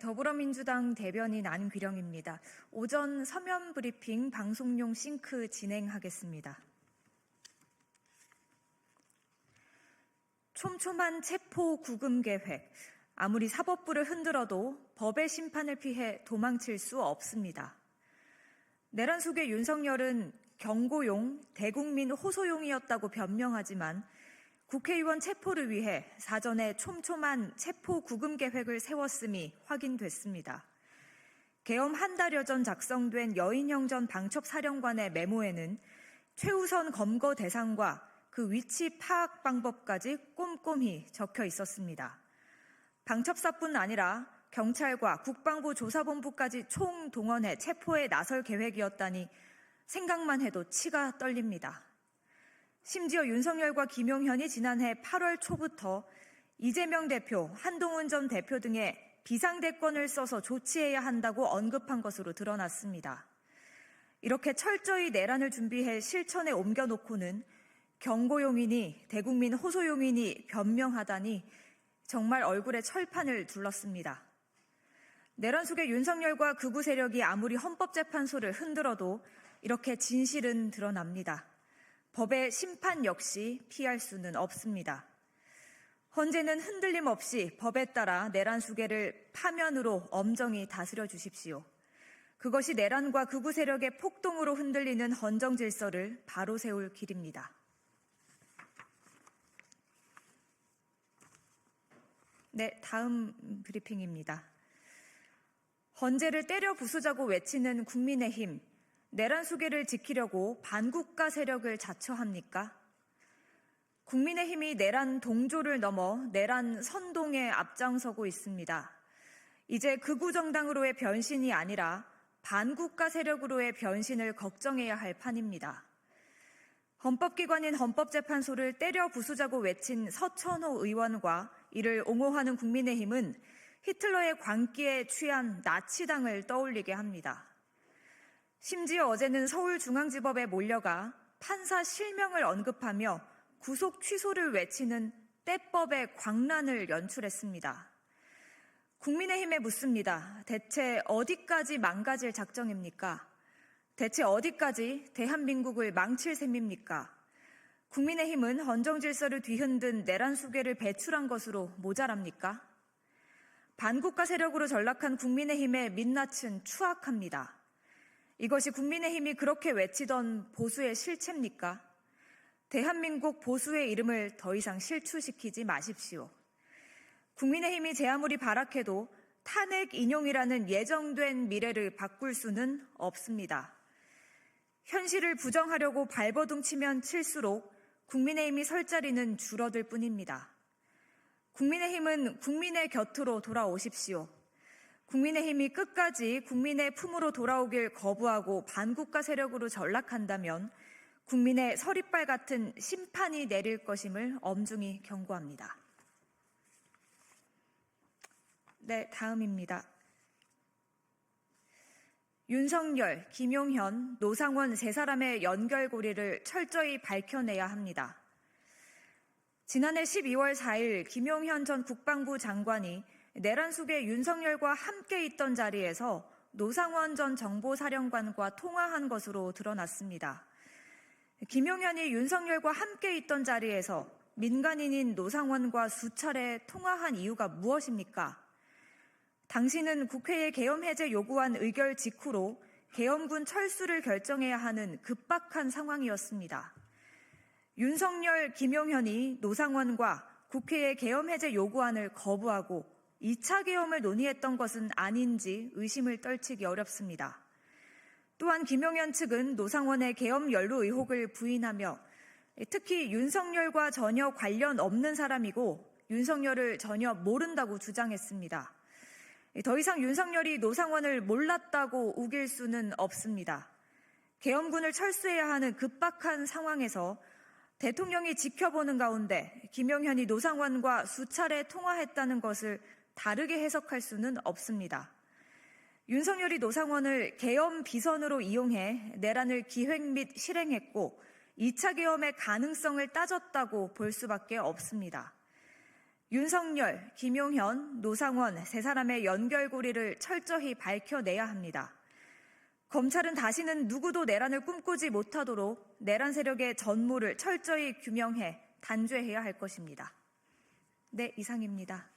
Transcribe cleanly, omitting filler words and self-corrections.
더불어민주당 대변인 안귀령입니다. 오전 서면 브리핑 방송용 싱크 진행하겠습니다. 촘촘한 체포 구금 계획. 아무리 사법부를 흔들어도 법의 심판을 피해 도망칠 수 없습니다. 내란 속의 윤석열은 경고용, 대국민 호소용이었다고 변명하지만 국회의원 체포를 위해 사전에 촘촘한 체포 구금 계획을 세웠음이 확인됐습니다. 계엄 한 달여 전 작성된 여인형 전 방첩사령관의 메모에는 최우선 검거 대상과 그 위치 파악 방법까지 꼼꼼히 적혀 있었습니다. 방첩사뿐 아니라 경찰과 국방부 조사본부까지 총동원해 체포에 나설 계획이었다니 생각만 해도 치가 떨립니다. 심지어 윤석열과 김용현이 지난해 8월 초부터 이재명 대표, 한동훈 전 대표 등의 비상대권을 써서 조치해야 한다고 언급한 것으로 드러났습니다. 이렇게 철저히 내란을 준비해 실천에 옮겨놓고는 경고용이니 대국민 호소용이니 변명하다니 정말 얼굴에 철판을 둘렀습니다. 내란 속의 윤석열과 극우 세력이 아무리 헌법재판소를 흔들어도 이렇게 진실은 드러납니다. 법의 심판 역시 피할 수는 없습니다. 헌재는 흔들림 없이 법에 따라 내란 수계를 파면으로 엄정히 다스려 주십시오. 그것이 내란과 극우 세력의 폭동으로 흔들리는 헌정 질서를 바로 세울 길입니다. 네, 다음 브리핑입니다. 헌재를 때려 부수자고 외치는 국민의힘. 내란 수계를 지키려고 반국가 세력을 자처합니까? 국민의힘이 내란 동조를 넘어 내란 선동에 앞장서고 있습니다. 이제 극우 정당으로의 변신이 아니라 반국가 세력으로의 변신을 걱정해야 할 판입니다. 헌법기관인 헌법재판소를 때려 부수자고 외친 서천호 의원과 이를 옹호하는 국민의힘은 히틀러의 광기에 취한 나치당을 떠올리게 합니다. 심지어 어제는 서울중앙지법에 몰려가 판사 실명을 언급하며 구속 취소를 외치는 때법의 광란을 연출했습니다. 국민의힘에 묻습니다. 대체 어디까지 망가질 작정입니까? 대체 어디까지 대한민국을 망칠 셈입니까? 국민의힘은 헌정질서를 뒤흔든 내란 수괴를 배출한 것으로 모자랍니까? 반국가 세력으로 전락한 국민의힘의 민낯은 추악합니다. 이것이 국민의힘이 그렇게 외치던 보수의 실체입니까? 대한민국 보수의 이름을 더 이상 실추시키지 마십시오. 국민의힘이 제 아무리 발악해도 탄핵 인용이라는 예정된 미래를 바꿀 수는 없습니다. 현실을 부정하려고 발버둥 치면 칠수록 국민의힘이 설 자리는 줄어들 뿐입니다. 국민의힘은 국민의 곁으로 돌아오십시오. 국민의힘이 끝까지 국민의 품으로 돌아오길 거부하고 반국가 세력으로 전락한다면 국민의 서리빨 같은 심판이 내릴 것임을 엄중히 경고합니다. 네, 다음입니다. 윤석열, 김용현, 노상원 세 사람의 연결고리를 철저히 밝혀내야 합니다. 지난해 12월 4일 김용현 전 국방부 장관이 내란 속에 윤석열과 함께 있던 자리에서 노상원 전 정보사령관과 통화한 것으로 드러났습니다. 김용현이 윤석열과 함께 있던 자리에서 민간인인 노상원과 수차례 통화한 이유가 무엇입니까? 당시는 국회에 계엄 해제 요구안 의결 직후로 계엄군 철수를 결정해야 하는 급박한 상황이었습니다. 윤석열, 김용현이 노상원과 국회의 계엄 해제 요구안을 거부하고 2차 계엄을 논의했던 것은 아닌지 의심을 떨치기 어렵습니다. 또한 김용현 측은 노상원의 계엄 연루 의혹을 부인하며 특히 윤석열과 전혀 관련 없는 사람이고 윤석열을 전혀 모른다고 주장했습니다. 더 이상 윤석열이 노상원을 몰랐다고 우길 수는 없습니다. 계엄군을 철수해야 하는 급박한 상황에서 대통령이 지켜보는 가운데 김용현이 노상원과 수차례 통화했다는 것을 다르게 해석할 수는 없습니다. 윤석열이 노상원을 계엄 비선으로 이용해 내란을 기획 및 실행했고 2차 계엄의 가능성을 따졌다고 볼 수밖에 없습니다. 윤석열, 김용현, 노상원 세 사람의 연결고리를 철저히 밝혀내야 합니다. 검찰은 다시는 누구도 내란을 꿈꾸지 못하도록 내란 세력의 전모를 철저히 규명해 단죄해야 할 것입니다. 네, 이상입니다.